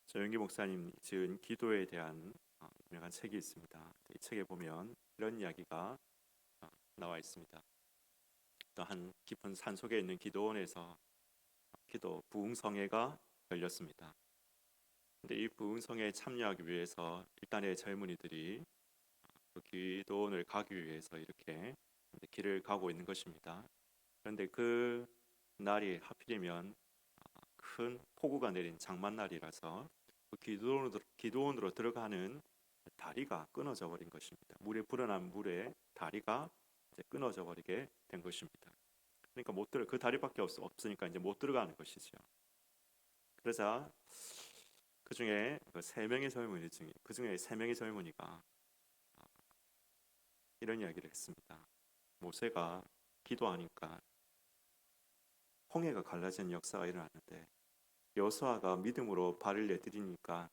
조영기 목사님 지은 기도에 대한 유명한 책이 있습니다. 이 책에 보면 이런 이야기가 나와 있습니다. 또한 깊은 산속에 있는 기도원에서 기도 부흥성회가 열렸습니다. 근데 이 부흥성회에 참여하기 위해서 일단의 젊은이들이 그 기도원을 가기 위해서 이렇게 길을 가고 있는 것입니다. 그런데 그 날이 하필이면 큰 폭우가 내린 장맛날이라서 그 기도원으로 들어가는 다리가 끊어져 버린 것입니다. 물에 불어난 물에 다리가 이제 끊어져 버리게 된 것입니다. 그러니까 그 다리밖에 없으니까 이제 못 들어가는 것이죠. 그러자 그 중에 세 명의 젊은이 중에 그 중에 세 명의 젊은이가 이런 이야기를 했습니다. 모세가 기도하니까 홍해가 갈라지는 역사가 일어났는데 여호수아가 믿음으로 발을 내디디니까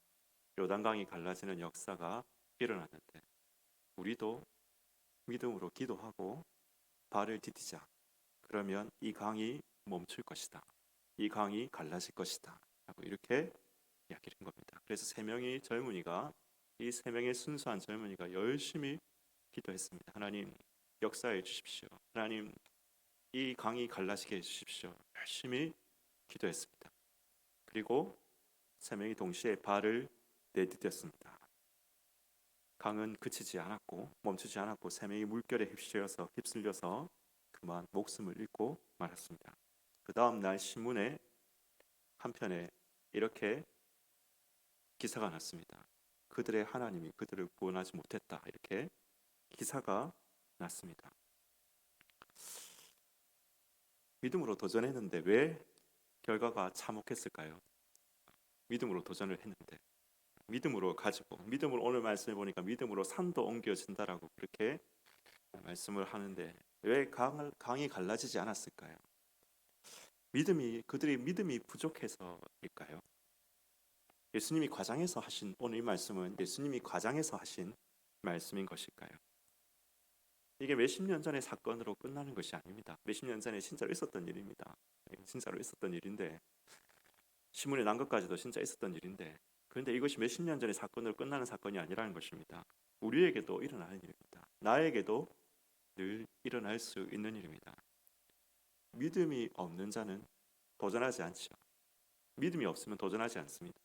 요단강이 갈라지는 역사가 일어났는데 우리도 믿음으로 기도하고 발을 디디자. 그러면 이 강이 멈출 것이다. 이 강이 갈라질 것이다. 라고 이렇게 이야기를 한 겁니다. 그래서 이 세 명의 순수한 젊은이가 열심히 기도했습니다. 하나님 역사해 주십시오. 하나님 이 강이 갈라지게 해 주십시오. 열심히 기도했습니다. 그리고 세 명이 동시에 발을 내디뎠습니다. 강은 그치지 않았고 멈추지 않았고 세 명이 물결에 휩쓸려서 그만 목숨을 잃고 말았습니다. 그 다음 날 신문에 한편에 이렇게 기사가 났습니다. 그들의 하나님이 그들을 구원하지 못했다. 이렇게 기사가 났습니다. 믿음으로 도전했는데 왜 결과가 참혹했을까요? 믿음으로 도전을 했는데 믿음으로 오늘 말씀해 보니까 믿음으로 산도 옮겨진다라고 그렇게 말씀을 하는데 왜 강이 갈라지지 않았을까요? 그들의 믿음이 부족해서일까요? 오늘 이 말씀은 예수님이 과장해서 하신 말씀인 것일까요? 이게 몇십 년 전의 사건으로 끝나는 것이 아닙니다. 몇십 년 전에 진짜로 있었던 일입니다. 진짜로 있었던 일인데 신문에 난 것까지도 진짜 있었던 일인데 그런데 이것이 몇십 년 전의 사건으로 끝나는 사건이 아니라는 것입니다. 우리에게도 일어나는 일입니다. 나에게도 늘 일어날 수 있는 일입니다. 믿음이 없는 자는 도전하지 않죠. 믿음이 없으면 도전하지 않습니다.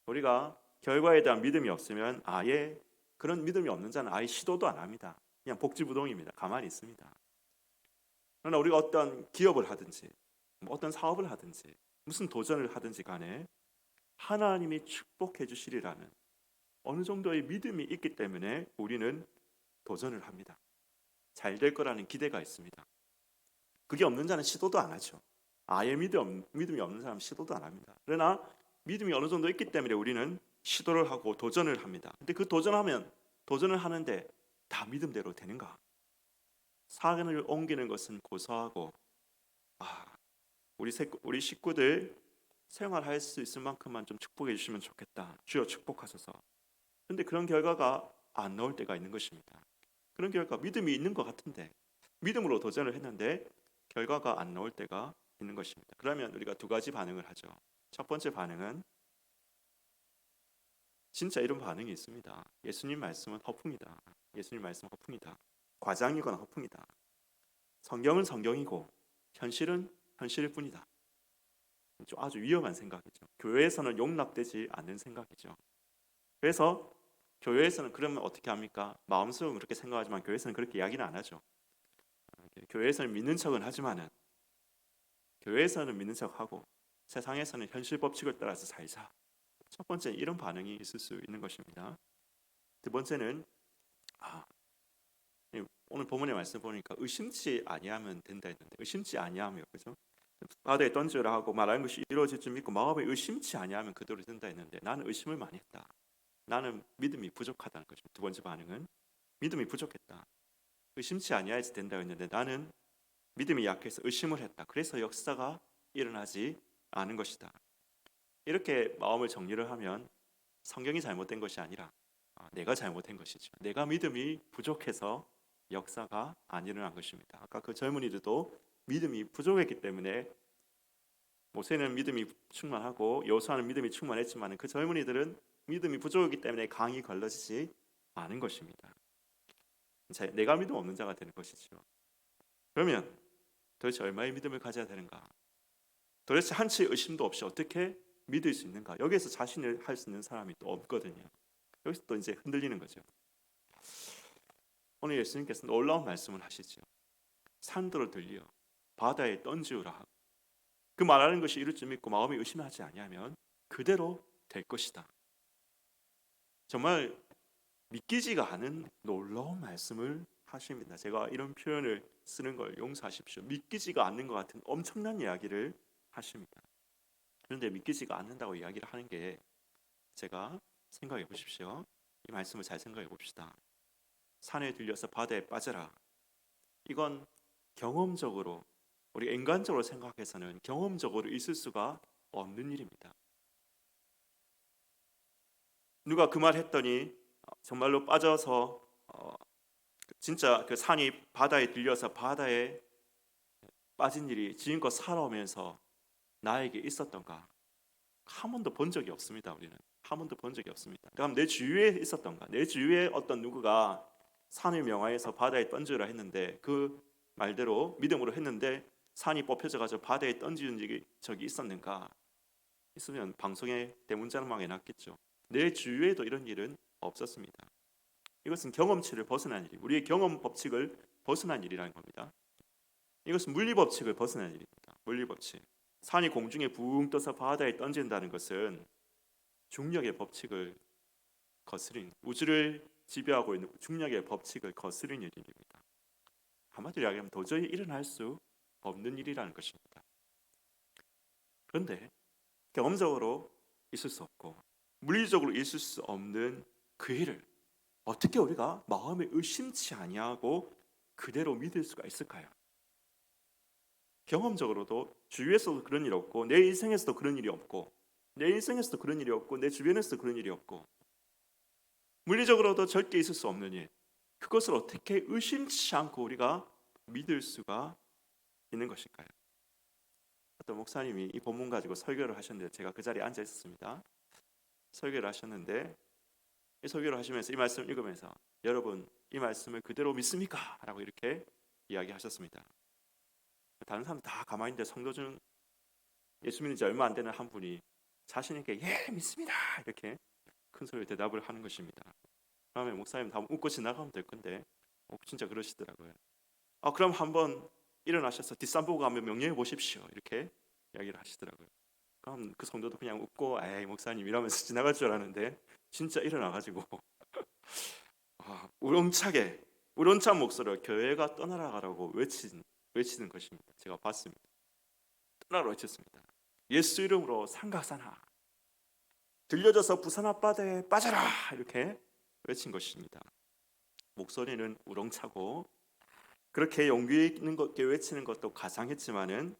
우리가 결과에 대한 믿음이 없으면 그런 믿음이 없는 자는 아예 시도도 안 합니다. 그냥 복지부동입니다. 가만히 있습니다. 그러나 우리가 어떤 기업을 하든지 어떤 사업을 하든지 무슨 도전을 하든지 간에 하나님이 축복해 주시리라는 어느 정도의 믿음이 있기 때문에 우리는 도전을 합니다. 잘 될 거라는 기대가 있습니다. 그게 없는 자는 시도도 안 하죠. 아예 믿음이 없는 사람은 시도도 안 합니다. 그러나 믿음이 어느 정도 있기 때문에 우리는 시도를 하고 도전을 합니다. 근데 그 도전을 하는데 다 믿음대로 되는가? 사근을 옮기는 것은 고사하고 우리 식구들 생활할 수 있을 만큼만 좀 축복해 주시면 좋겠다. 주여 축복하소서. 근데 그런 결과가 안 나올 때가 있는 것입니다. 그런 결과 믿음이 있는 것 같은데 믿음으로 도전을 했는데 결과가 안 나올 때가 있는 것입니다. 그러면 우리가 두 가지 반응을 하죠. 첫 번째 반응은 진짜 이런 반응이 있습니다. 예수님 말씀은 허풍이다. 예수님 말씀은 허풍이다. 과장이거나 허풍이다. 성경은 성경이고 현실은 현실일 뿐이다. 아주 위험한 생각이죠. 교회에서는 용납되지 않는 생각이죠. 그래서 교회에서는 그러면 어떻게 합니까? 마음속은 그렇게 생각하지만 교회에서는 그렇게 이야기는 안 하죠. 교회에서는 믿는 척은 하지만은 교회에서는 믿는 척하고 세상에서는 현실 법칙을 따라서 살자. 첫 번째 이런 반응이 있을 수 있는 것입니다. 두 번째는 오늘 본문의 말씀 보니까 의심치 아니하면 된다 했는데 의심치 아니하며 그죠? 바다에 던지라 하고 말하는 것이 이루어질 줄 믿고 마음에 의심치 아니하면 그대로 된다 했는데 나는 의심을 많이 했다. 나는 믿음이 부족하다는 것입니다. 두 번째 반응은 믿음이 부족했다. 의심치 아니하여도 된다 했는데 나는 믿음이 약해서 의심을 했다. 그래서 역사가 일어나지 않은 것이다. 이렇게 마음을 정리를 하면 성경이 잘못된 것이 아니라 내가 잘못된 것이죠. 내가 믿음이 부족해서 역사가 안 일어난 것입니다. 아까 그 젊은이들도 믿음이 부족했기 때문에 모세는 믿음이 충만하고 여호수아는 믿음이 충만했지만 그 젊은이들은 믿음이 부족하기 때문에 강이 걸러지지 않은 것입니다. 내가 믿음 없는 자가 되는 것이죠. 그러면 도대체 얼마의 믿음을 가져야 되는가? 도대체 한치의 의심도 없이 어떻게 믿을 수 있는가? 여기에서 자신을 할 수 있는 사람이 또 없거든요. 여기서 또 이제 흔들리는 거죠. 오늘 예수님께서 놀라운 말씀을 하시죠. 산들을 들려 바다에 던지우라 하고 그 말하는 것이 이룰 줄 믿고 마음이 의심하지 아니하면 그대로 될 것이다. 정말 믿기지가 않은 놀라운 말씀을 하십니다. 제가 이런 표현을 쓰는 걸 용서하십시오. 믿기지가 않는 것 같은 엄청난 이야기를 하십니다. 그런데 믿기지가 않는다고 이야기를 하는 게 제가 생각해 보십시오. 이 말씀을 잘 생각해 봅시다. 산에 들려서 바다에 빠져라. 이건 경험적으로 우리 인간적으로 생각해서는 경험적으로 있을 수가 없는 일입니다. 누가 그 말 했더니 정말로 빠져서 진짜 그 산이 바다에 들려서 바다에 빠진 일이 지금껏 살아오면서 나에게 있었던가? 한 번도 본 적이 없습니다. 우리는 한 번도 본 적이 없습니다. 그럼 내 주위에 있었던가? 내 주위에 어떤 누구가 산을 명하여서 바다에 던지라 했는데 그 말대로 믿음으로 했는데 산이 뽑혀져 가지고 바다에 던지는 적이 있었는가? 있으면 방송에 대문자랑망에 났겠죠. 내 주위에도 이런 일은 없었습니다. 이것은 경험치를 벗어난 일, 우리의 경험 법칙을 벗어난 일이라는 겁니다. 이것은 물리 법칙을 벗어난 일입니다. 물리 법칙. 산이 공중에 붕 떠서 바다에 던진다는 것은 중력의 법칙을 거스린, 우주를 지배하고 있는 중력의 법칙을 거스린 일입니다. 한마디로 이야기하면 도저히 일어날 수 없는 일이라는 것입니다. 그런데 경험적으로 있을 수 없고 물리적으로 있을 수 없는 그 일을 어떻게 우리가 마음에 의심치 아니하고 그대로 믿을 수가 있을까요? 경험적으로도 주위에서도 그런 일이 없고 내 인생에서도 그런 일이 없고 내 인생에서도 그런 일이 없고 내 주변에서도 그런 일이 없고 물리적으로도 절대 있을 수 없는 일, 그것을 어떻게 의심치 않고 우리가 믿을 수가 있는 것일까요? 어떤 목사님이 이 본문 가지고 설교를 하셨는데 제가 그 자리에 앉아 있었습니다. 설교를 하셨는데 이 설교를 하시면서 이 말씀을 읽으면서 여러분 이 말씀을 그대로 믿습니까? 라고 이렇게 이야기하셨습니다. 다른 사람 다 가만히 있는데 성도 중 예수 믿은 지 얼마 안 되는 한 분이 자신 있게 예 믿습니다 이렇게 큰 소리로 대답을 하는 것입니다. 다음에 목사님 다 웃고 지나가면 될 건데 진짜 그러시더라고요. 그럼 한번 일어나셔서 뒷산 보고 한번 명령해 보십시오 이렇게 이야기를 하시더라고요. 그럼 그 성도도 그냥 웃고 에이 목사님 이러면서 지나갈 줄 알았는데 진짜 일어나가지고 우렁찬 목소리로 교회가 떠나가라고 외치는 것입니다. 제가 봤습니다. 떠나라 외쳤습니다. 예수 이름으로 삼각산하 들려져서 부산 앞바다에 빠져라 이렇게 외친 것입니다. 목소리는 우렁차고 그렇게 용기 있는 것게 외치는 것도 가상했지만은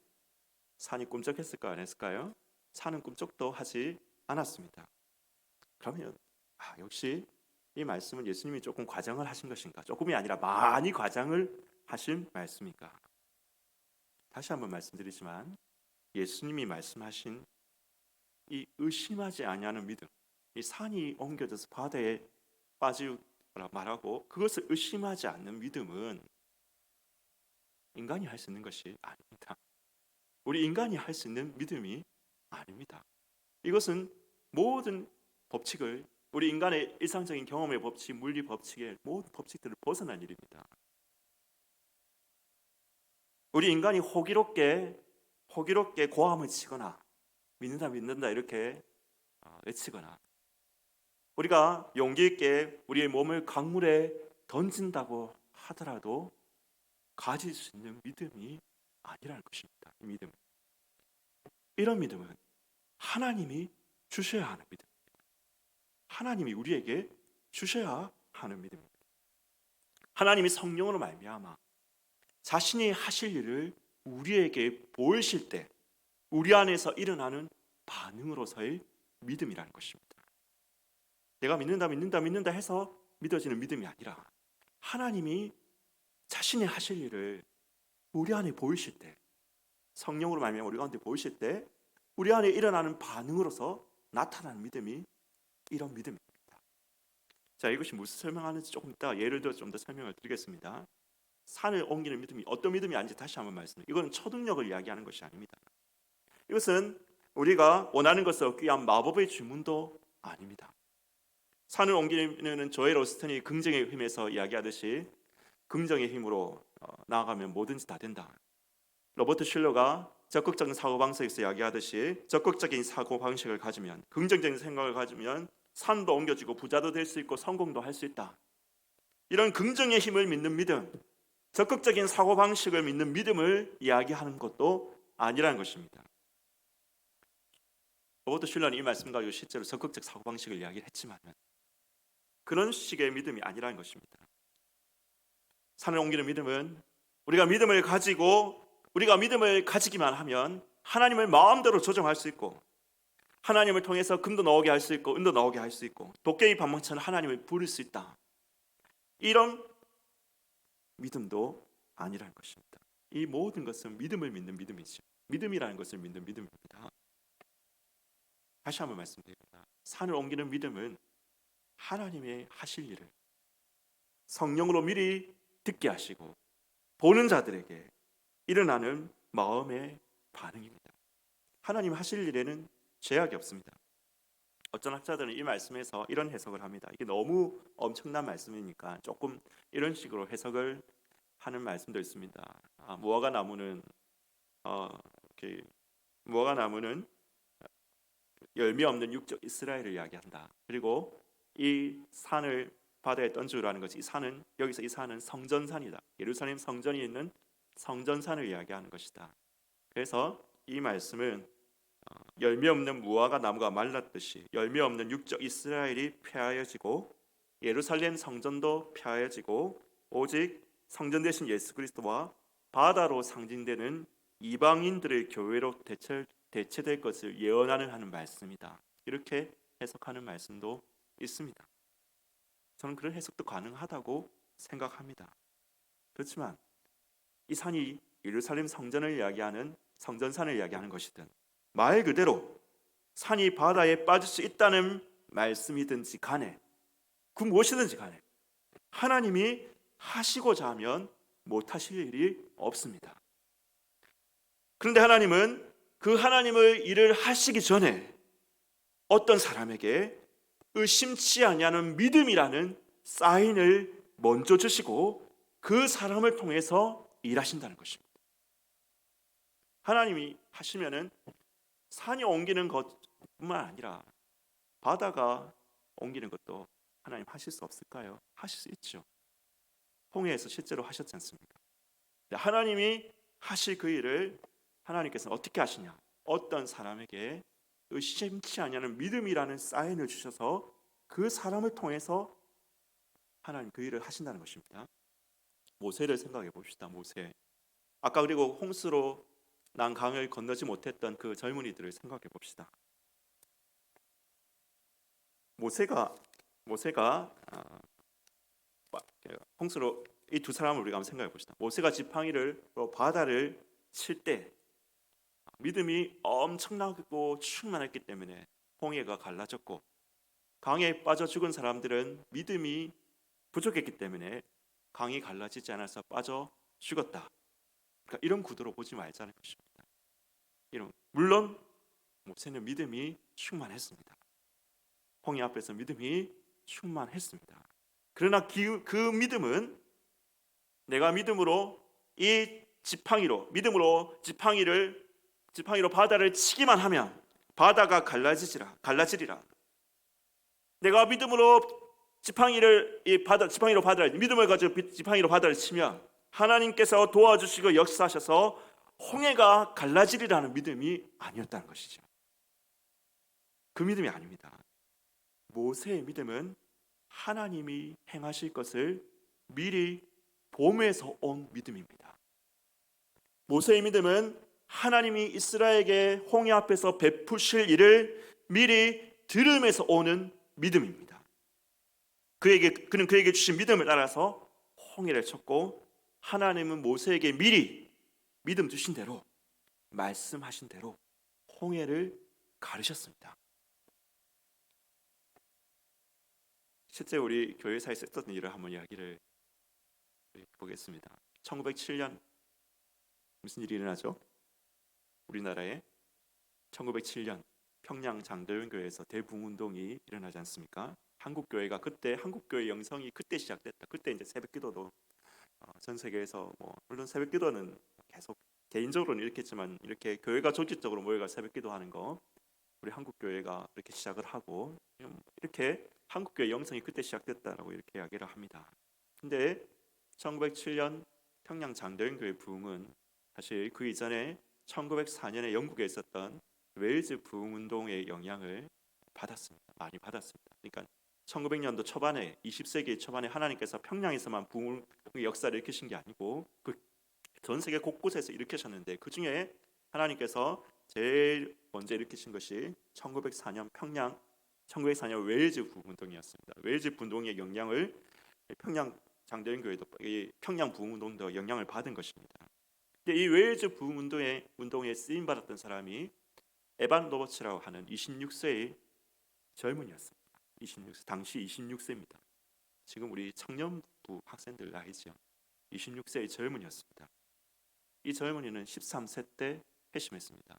산이 꿈쩍했을까 안 했을까요? 산은 꿈쩍도 하지 않았습니다. 그러면 역시 이 말씀은 예수님이 조금 과장을 하신 것인가? 조금이 아니라 많이 과장을 하신 말씀인가? 다시 한번 말씀드리지만 예수님이 말씀하신 이 의심하지 아니하는 믿음, 이 산이 옮겨져서 바다에 빠지라 말하고 그것을 의심하지 않는 믿음은 인간이 할 수 있는 것이 아닙니다. 우리 인간이 할 수 있는 믿음이 아닙니다. 이것은 모든 법칙을 우리 인간의 일상적인 경험의 법칙, 물리 법칙의 모든 법칙들을 벗어난 일입니다. 우리 인간이 호기롭게 고함을 치거나 믿는다 이렇게 외치거나 우리가 용기 있게 우리의 몸을 강물에 던진다고 하더라도 가질 수 있는 믿음이 아니라는 것입니다. 이 믿음. 이런 믿음은 하나님이 주셔야 하는 믿음입니다. 하나님이 우리에게 주셔야 하는 믿음입니다. 하나님이 성령으로 말미암아 자신이 하실 일을 우리에게 보이실 때 우리 안에서 일어나는 반응으로서의 믿음이라는 것입니다. 내가 믿는다 해서 믿어지는 믿음이 아니라 하나님이 자신이 하실 일을 우리 안에 보이실 때 성령으로 말미암아 우리 가운데 보이실 때 우리 안에 일어나는 반응으로서 나타나는 믿음이 이런 믿음입니다. 자, 이것이 무슨 설명하는지 조금 이따 예를 들어 좀 더 설명을 드리겠습니다. 산을 옮기는 믿음이 어떤 믿음이 아닌지 다시 한번 말씀드립니다. 이건 초능력을 이야기하는 것이 아닙니다. 이것은 우리가 원하는 것을 얻기 위한 마법의 주문도 아닙니다. 산을 옮기는 조엘 오스틴이 긍정의 힘에서 이야기하듯이 긍정의 힘으로 나아가면 뭐든지 다 된다. 로버트 슐러가 적극적인 사고방식에서 이야기하듯이 적극적인 사고방식을 가지면, 긍정적인 생각을 가지면 산도 옮겨지고 부자도 될 수 있고 성공도 할 수 있다. 이런 긍정의 힘을 믿는 믿음, 적극적인 사고방식을 믿는 믿음을 이야기하는 것도 아니라는 것입니다. 로버트 슐러는 이 말씀 가지고 실제로 적극적 사고방식을 이야기를 했지만 그런 식의 믿음이 아니라는 것입니다. 산을 옮기는 믿음은 우리가 믿음을 가지기만 하면 하나님을 마음대로 조정할 수 있고, 하나님을 통해서 금도 나오게 할 수 있고 은도 나오게 할 수 있고 도깨비 방망이처럼 하나님을 부를 수 있다. 이런 믿음도 아니라는 것입니다. 이 모든 것은 믿음을 믿는 믿음이죠. 믿음이라는 것을 믿는 믿음입니다. 다시 한번 말씀드립니다. 산을 옮기는 믿음은 하나님의 하실 일을 성령으로 미리 듣게 하시고 보는 자들에게 일어나는 마음의 반응입니다. 하나님 하실 일에는 제약이 없습니다. 어떤 학자들은 이 말씀에서 이런 해석을 합니다. 이게 너무 엄청난 말씀이니까 조금 이런 식으로 해석을 하는 말씀도 있습니다. 무화과 나무는 열매 없는 육적 이스라엘을 이야기한다. 그리고 이 산을 바다에 던지라는 것이 이 산은 성전산이다. 예루살렘 성전이 있는 성전산을 이야기하는 것이다. 그래서 이 말씀은 열매 없는 무화과 나무가 말랐듯이 열매 없는 육적 이스라엘이 폐하여지고 예루살렘 성전도 폐하여지고 오직 성전 대신 예수 그리스도와 바다로 상징되는 이방인들의 교회로 대체될 것을 예언하는 말씀이다. 이렇게 해석하는 말씀도 있습니다. 저는 그런 해석도 가능하다고 생각합니다. 그렇지만 이 산이 예루살렘 성전을 이야기하는 성전산을 이야기하는 것이든 말 그대로 산이 바다에 빠질 수 있다는 말씀이든지 간에 그 무엇이든지 간에 하나님이 하시고자 하면 못하실 일이 없습니다. 그런데 하나님은 그 하나님의 일을 하시기 전에 어떤 사람에게 의심치 아니하는 믿음이라는 사인을 먼저 주시고 그 사람을 통해서 일하신다는 것입니다. 하나님이 하시면은 산이 옮기는 것뿐만 아니라 바다가 옮기는 것도 하나님 하실 수 없을까요? 하실 수 있죠. 홍해에서 실제로 하셨지 않습니까? 하나님이 하실 그 일을 하나님께서는 어떻게 하시냐? 어떤 사람에게 의심치 아니하는 믿음이라는 사인을 주셔서 그 사람을 통해서 하나님 그 일을 하신다는 것입니다. 모세를 생각해 봅시다. 모세. 아까 그리고 홍수로 난 강을 건너지 못했던 그 젊은이들을 생각해 봅시다. 모세가 홍수로 이 두 사람을 우리가 한번 생각해 봅시다. 모세가 지팡이로 바다를 칠 때 믿음이 엄청나고 충만했기 때문에 홍해가 갈라졌고, 강에 빠져 죽은 사람들은 믿음이 부족했기 때문에 강이 갈라지지 않아서 빠져 죽었다. 그러니까 이런 구도로 보지 말자는 것입니다. 물론 모세는 믿음이 충만했습니다. 홍해 앞에서 믿음이 충만했습니다. 그러나 그 믿음은 내가 믿음으로 지팡이로 바다를 치기만 하면 바다가 갈라지리라. 내가 믿음으로 믿음을 가지고 지팡이로 바다를 치면 하나님께서 도와주시고 역사하셔서 홍해가 갈라지리라는 믿음이 아니었다는 것이죠. 그 믿음이 아닙니다. 모세의 믿음은 하나님이 행하실 것을 미리 보면서 온 믿음입니다. 모세의 믿음은 하나님이 이스라엘에게 홍해 앞에서 베푸실 일을 미리 들으면서 오는 믿음입니다. 그는 그에게 주신 믿음을 따라서 홍해를 쳤고, 하나님은 모세에게 미리 믿음 주신 대로 말씀하신 대로 홍해를 가르셨습니다. 실제 우리 교회사에서 했던 일을 한번 이야기를 보겠습니다. 1907년 무슨 일이 일어나죠? 우리나라에 1907년 평양 장도연교회에서 대붕운동이 일어나지 않습니까? 한국교회가 그때 한국교회 영성이 그때 시작됐다. 그때 이제 새벽기도도 전 세계에서 물론 새벽기도는 계속 개인적으로는 이렇게 했지만 이렇게 교회가 조직적으로 모여가 새벽기도하는 거 우리 한국교회가 이렇게 시작을 하고 이렇게 한국교회 영성이 그때 시작됐다라고 이렇게 이야기를 합니다. 근데 1907년 평양 장도연교회 부흥은 사실 그 이전에 1904년에 영국에 있었던 웨일즈 부흥운동의 영향을 받았습니다. 많이 받았습니다. 그러니까 1900년도 초반에 20세기 초반에 하나님께서 평양에서만 부흥의 역사를 일으키신 게 아니고 전 세계 곳곳에서 일으키셨는데 그 중에 하나님께서 제일 먼저 일으키신 것이 1904년 1904년 웨일즈 부흥운동이었습니다. 웨일즈 부흥운동의 영향을 평양 장도연교회도 평양 부흥운동도 영향을 받은 것입니다. 근데 이 웨일즈 부흥운동에 쓰임 받았던 사람이 에반 로버츠라고 하는 26세의 젊은이였습니다. 26세, 당시 26세입니다. 지금 우리 청년부 학생들 나이죠. 26세의 젊은이였습니다. 이 젊은이는 13세 때 회심했습니다.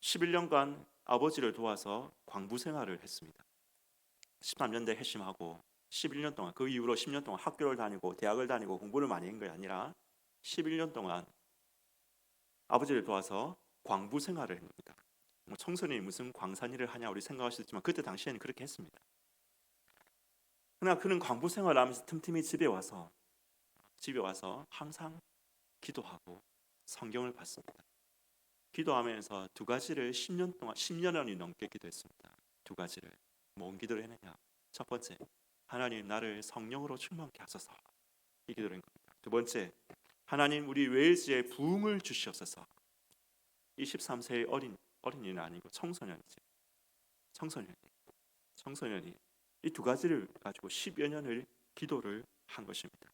11년간 아버지를 도와서 광부 생활을 했습니다. 13년대 회심하고 11년 동안 그 이후로 10년 동안 학교를 다니고 대학을 다니고 공부를 많이 한 게 아니라 11년 동안 아버지를 도와서 광부 생활을 합니다. 청소년이 무슨 광산일을 하냐 우리 생각하시지만 그때 당시에는 그렇게 했습니다. 그러나 그는 광부 생활을 하면서 틈틈이 집에 와서 항상 기도하고 성경을 봤습니다. 기도하면서 두 가지를 10년이 넘게 기도했습니다. 두 가지를 뭔 기도를 했느냐? 첫 번째, 하나님 나를 성령으로 충만케 하소서. 이 기도를 한 겁니다. 두 번째, 하나님 우리 웨일즈에 부흥을 주시옵소서. 이 13세의 어린이는 아니고 청소년이지. 청소년이 이 두 가지를 가지고 10여 년을 기도를 한 것입니다.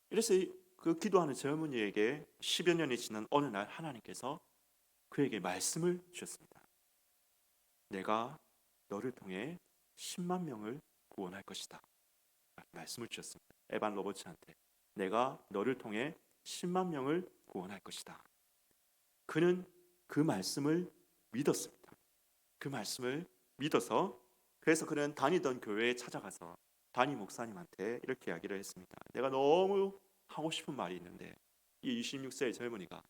그래서 그 기도하는 젊은이에게 10여 년이 지난 어느 날 하나님께서 그에게 말씀을 주셨습니다. 내가 너를 통해 10만 명을 구원할 것이다. 말씀을 주셨습니다. 에반 로버츠한테 내가 너를 통해 10만 명을 구원할 것이다. 그는 그 말씀을 믿었습니다. 그 말씀을 믿어서 그래서 그는 다니던 교회에 찾아가서 담임 목사님한테 이렇게 이야기를 했습니다. 내가 너무 하고 싶은 말이 있는데 이 26세의 젊은이가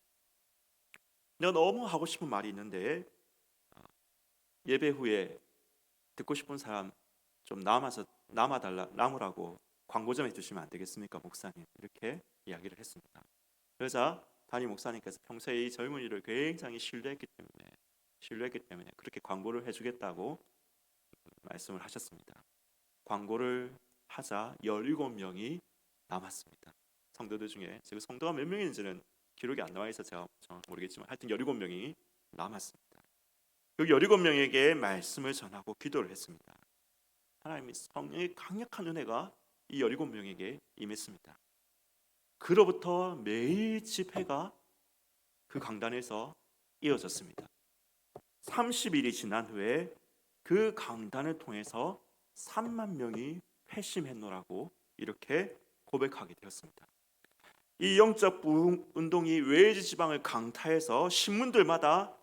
내가 너무 하고 싶은 말이 있는데 예배 후에 듣고 싶은 사람 좀 남으라고 광고 좀 해주시면 안 되겠습니까 목사님? 이렇게 이야기를 했습니다. 그러자 담임 목사님께서 평소에 이 젊은이를 굉장히 신뢰했기 때문에 그렇게 광고를 해주겠다고 말씀을 하셨습니다. 광고를 하자 17명이 남았습니다. 성도들 중에 지금 성도가 몇 명인지는 기록이 안 나와 있어서 제가 모르겠지만 하여튼 17명이 남았습니다. 그 17명에게 말씀을 전하고 기도를 했습니다. 하나님의 성령의 강력한 은혜가 이 17명에게 임했습니다. 그로부터 매일 집회가 그 강단에서 이어졌습니다. 30일이 지난 후에 그 강단을 통해서 3만 명이 회심했노라고 이렇게 고백하게 되었습니다. 이 영적 부흥 운동이 웨일즈 지방을 강타해서 신문들마다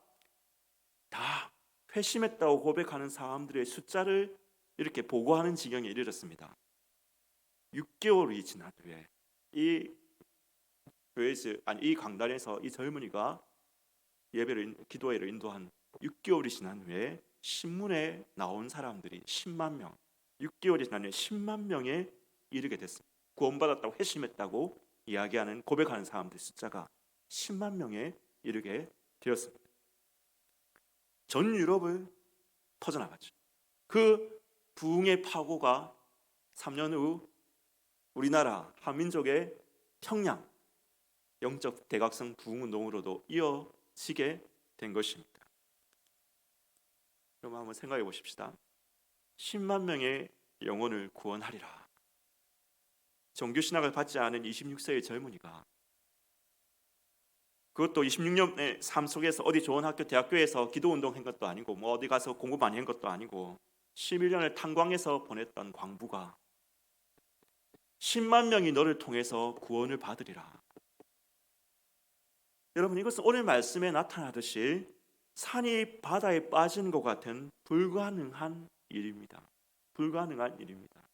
다 회심했다고 고백하는 사람들의 숫자를 이렇게 보고하는 지경에 이르렀습니다. 6개월이 지난 후에 이 강단에서 이 젊은이가 기도회를 인도한 6개월이 지난 후에 신문에 나온 사람들이 10만 명, 6개월이 지난 후에 10만 명에 이르게 됐습니다. 구원받았다고 회심했다고 이야기하는 고백하는 사람들 숫자가 10만 명에 이르게 되었습니다. 전 유럽을 퍼져나갔죠. 그 부흥의 파고가 3년 후 우리나라 한민족의 평양 영적 대각성 부흥운동으로도 이어지게 된 것입니다. 그럼 한번 생각해 보십시다. 10만 명의 영혼을 구원하리라. 종교신학을 받지 않은 26세의 젊은이가 그것도 26년의 삶 속에서 어디 좋은 학교, 대학교에서 기도운동 한 것도 아니고 뭐 어디 가서 공부 많이 한 것도 아니고 11년을 탄광에서 보냈던 광부가 10만 명이 너를 통해서 구원을 받으리라. 여러분, 이것은 오늘 말씀에 나타나듯이 산이 바다에 빠지는 것 같은 불가능한 일입니다. 불가능한 일입니다.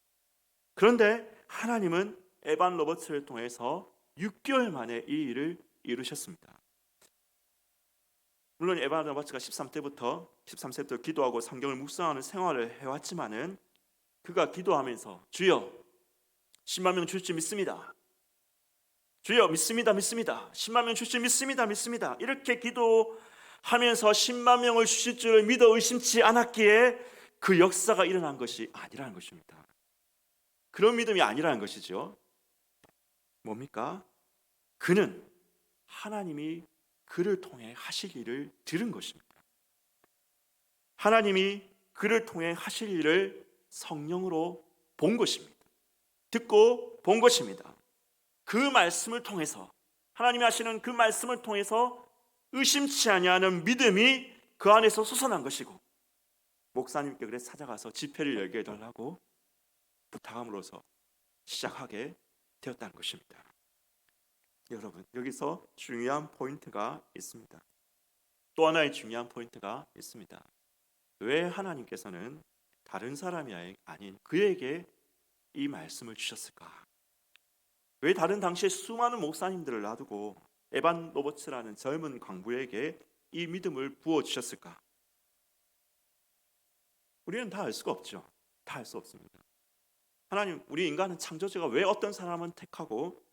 그런데 하나님은 에반 로버츠를 통해서 6개월 만에 이 일을 이루셨습니다. 물론 에반 로버츠가 13세부터 기도하고 성경을 묵상하는 생활을 해왔지만은 그가 기도하면서 주여 10만 명 줄 줄 믿습니다. 주여 믿습니다. 10만 명 줄 줄 믿습니다. 이렇게 기도하면서 10만 명을 주실 줄을 믿어 의심치 않았기에 그 역사가 일어난 것이 아니라는 것입니다. 그런 믿음이 아니라는 것이죠. 뭡니까? 그는 하나님이 그를 통해 하실 일을 들은 것입니다. 하나님이 그를 통해 하실 일을 성령으로 본 것입니다. 듣고 본 것입니다. 그 말씀을 통해서, 하나님이 하시는 그 말씀을 통해서 의심치 아니하는 믿음이 그 안에서 솟아난 것이고, 목사님께 그래서 찾아가서 집회를 열게 해달라고 부탁함으로써 시작하게 되었다는 것입니다. 여러분, 여기서 중요한 포인트가 있습니다. 또 하나의 중요한 포인트가 있습니다. 왜 하나님께서는 다른 사람이 아닌 그에게 이 말씀을 주셨을까? 왜 다른 당시에 수많은 목사님들을 놔두고 에반 로버츠라는 젊은 광부에게 이 믿음을 부어주셨을까? 우리는 다 알 수가 없죠. 다 알 수 없습니다. 하나님, 우리 인간은 창조주가 왜 어떤 사람은 택하고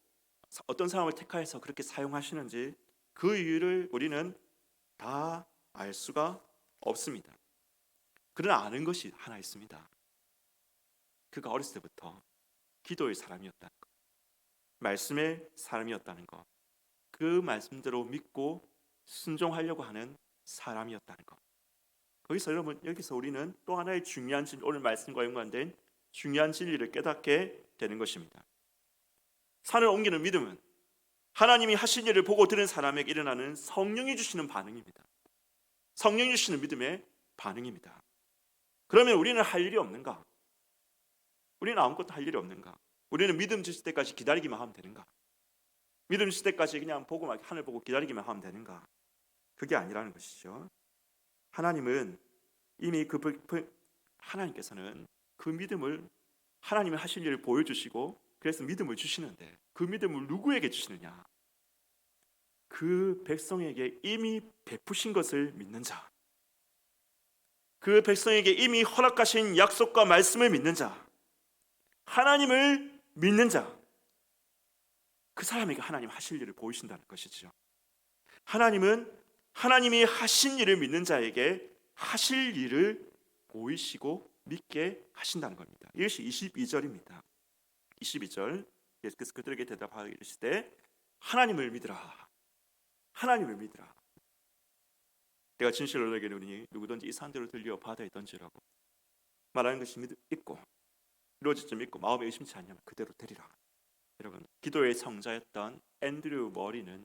어떤 사람을 택하여서 그렇게 사용하시는지 그 이유를 우리는 다 알 수가 없습니다. 그러나 아는 것이 하나 있습니다. 그가 어렸을 때부터 기도의 사람이었다는 것, 말씀의 사람이었다는 것, 그 말씀대로 믿고 순종하려고 하는 사람이었다는 것. 여기서 우리는 또 하나의 중요한 진리, 오늘 말씀과 연관된 중요한 진리를 깨닫게 되는 것입니다. 산을 옮기는 믿음은 하나님이 하신 일을 보고 들은 사람에게 일어나는 성령이 주시는 반응입니다. 성령이 주시는 믿음의 반응입니다. 그러면 우리는 할 일이 없는가? 우리는 아무것도 할 일이 없는가? 우리는 믿음 주실 때까지 기다리기만 하면 되는가? 믿음 주실 때까지 그냥 보고 막 하늘 보고 기다리기만 하면 되는가? 그게 아니라는 것이죠. 하나님은 이미 하나님께서는 그 믿음을, 하나님이 하실 일을 보여주시고 그래서 믿음을 주시는데, 그 믿음을 누구에게 주시느냐? 그 백성에게 이미 베푸신 것을 믿는 자, 그 백성에게 이미 허락하신 약속과 말씀을 믿는 자, 하나님을 믿는 자, 그 사람에게 하나님 하실 일을 보이신다는 것이죠. 하나님은 하나님이 하신 일을 믿는 자에게 하실 일을 보이시고 믿게 하신다는 겁니다. 이것이 22절입니다. 22절, 예수께서 그들에게 대답하여 이르시되 하나님을 믿으라. 하나님을 믿으라. 내가 진실로 너에게 이르노니 누구든지 이 산들을 들려 바다에 던지라고 말하는 것이 믿고 이루어질 줄 믿고 마음에 의심치 않으면 그대로 되리라. 여러분, 기도의 성자였던 앤드류 머리는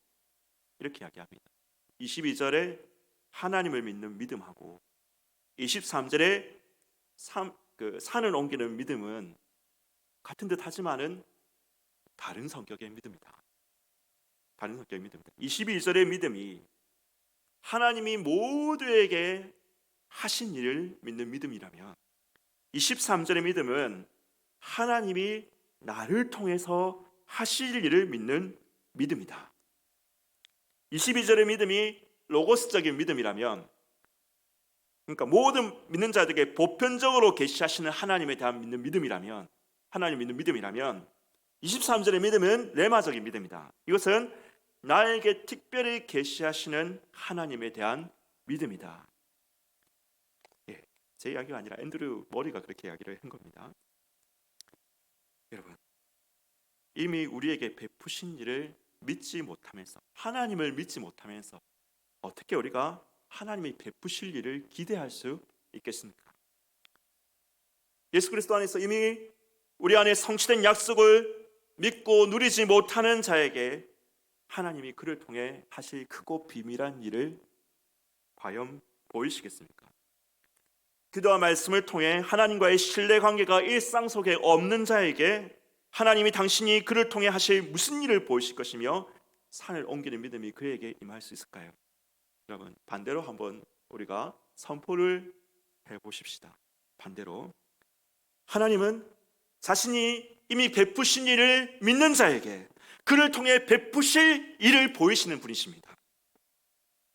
이렇게 이야기합니다. 22절에 하나님을 믿는 믿음하고 23절에 산을 옮기는 믿음은 같은 듯 하지만은 다른 성격의 믿음이다. 다른 성격의 믿음이다. 22절의 믿음이 하나님이 모두에게 하신 일을 믿는 믿음이라면, 23절의 믿음은 하나님이 나를 통해서 하실 일을 믿는 믿음이다. 22절의 믿음이 로고스적인 믿음이라면, 그러니까 모든 믿는 자들에게 보편적으로 계시하시는 하나님에 대한 믿는 믿음이라면, 하나님 믿는 믿음이라면 23절의 믿음은 레마적인 믿음이다. 이것은 나에게 특별히 계시하시는 하나님에 대한 믿음이다. 제 이야기가 아니라 앤드류 머리가 그렇게 이야기를 한 겁니다. 여러분, 이미 우리에게 베푸신 일을 믿지 못하면서, 하나님을 믿지 못하면서 어떻게 우리가 하나님이 베푸실 일을 기대할 수 있겠습니까? 예수 그리스도 안에서 이미 우리 안에 성취된 약속을 믿고 누리지 못하는 자에게 하나님이 그를 통해 하실 크고 비밀한 일을 과연 보이시겠습니까? 기도와 말씀을 통해 하나님과의 신뢰관계가 일상 속에 없는 자에게 하나님이 당신이 그를 통해 하실 무슨 일을 보이실 것이며 산을 옮기는 믿음이 그에게 임할 수 있을까요? 여러분, 반대로 한번 우리가 선포를 해보십시다. 반대로 하나님은 자신이 이미 베푸신 일을 믿는 자에게 그를 통해 베푸실 일을 보이시는 분이십니다.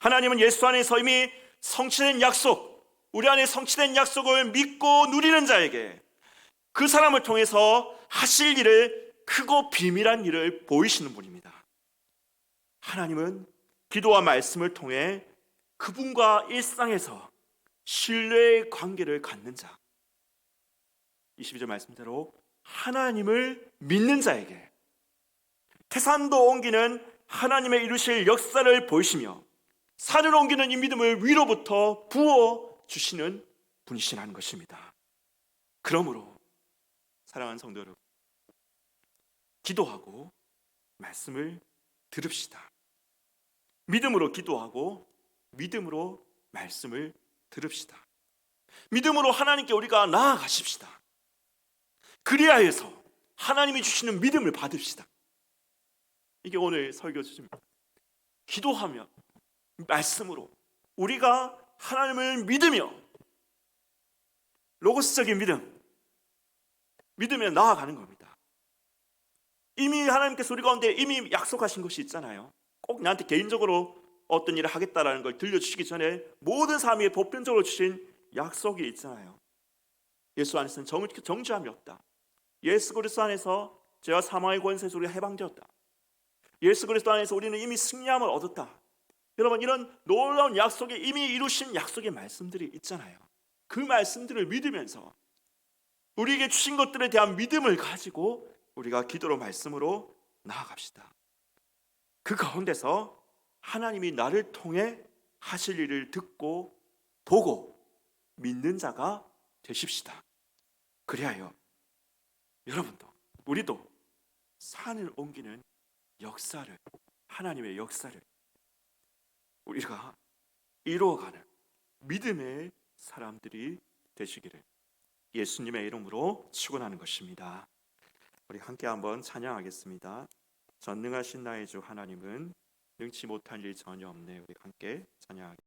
하나님은 예수 안에서 이미 성취된 약속, 우리 안에 성취된 약속을 믿고 누리는 자에게 그 사람을 통해서 하실 일을, 크고 비밀한 일을 보이시는 분입니다. 하나님은 기도와 말씀을 통해 그분과 일상에서 신뢰의 관계를 갖는 자, 22절 말씀대로 하나님을 믿는 자에게 태산도 옮기는 하나님의 이루실 역사를 보이시며 산을 옮기는 이 믿음을 위로부터 부어주시는 분이시라는 것입니다. 그러므로 사랑하는 성도 여러분, 기도하고 말씀을 들읍시다. 믿음으로 기도하고 믿음으로 말씀을 들읍시다. 믿음으로 하나님께 우리가 나아가십시다. 그리하여서 하나님이 주시는 믿음을 받읍시다. 이게 오늘 설교 주제입니다. 기도하며 말씀으로 우리가 하나님을 믿으며 로고스적인 믿으며 나아가는 겁니다. 이미 하나님께서 우리 가운데 이미 약속하신 것이 있잖아요. 꼭 나한테 개인적으로 어떤 일을 하겠다라는 걸 들려주시기 전에 모든 삶에 보편적으로 주신 약속이 있잖아요. 예수 안에서는 정죄함이 없다. 예수 그리스도 안에서 죄와 사망의 권세에서 우리가 해방되었다. 예수 그리스도 안에서 우리는 이미 승리함을 얻었다. 여러분, 이런 놀라운 약속에 이미 이루신 약속의 말씀들이 있잖아요. 그 말씀들을 믿으면서 우리에게 주신 것들에 대한 믿음을 가지고 우리가 기도로 말씀으로 나아갑시다. 그 가운데서 하나님이 나를 통해 하실 일을 듣고 보고 믿는 자가 되십시다. 그리하여 여러분도 우리도 산을 옮기는 역사를, 하나님의 역사를 우리가 이루어가는 믿음의 사람들이 되시기를 예수님의 이름으로 축원하는 것입니다. 우리 함께 한번 찬양하겠습니다. 전능하신 나의 주 하나님은 능치 못한 일 전혀 없네. 우리 함께 찬양하겠습니다.